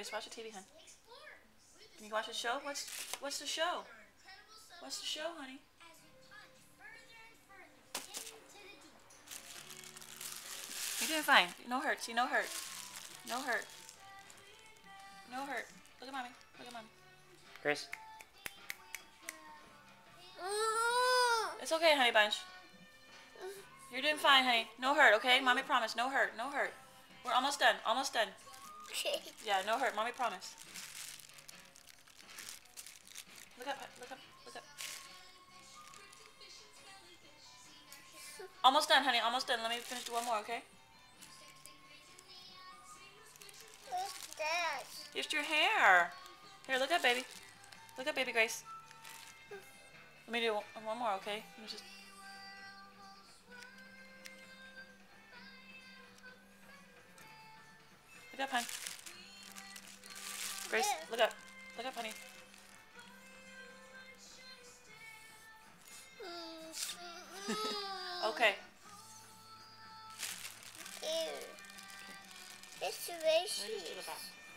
Grace, watch the TV, hon. Can you watch the show? What's the show? What's the show, honey? You're doing fine. No hurt. See, no hurt. No hurt. No hurt. Look at mommy. Look at mommy. Grace. It's okay, honey bunch. You're doing fine, honey. No hurt, okay? Mommy promise. No hurt. No hurt. We're almost done. Almost done. Yeah, no hurt. Mommy promise. Look up. Look up. Look up. Almost done, honey. Almost done. Let me finish one more, okay? What's that? Just your hair. Here, look up, baby. Look up, baby Grace. Let me do one more, okay? Let me just... Look up, honey. Grace, look up. Look up, honey. Okay. Ew. It's Let me just do the racist. back.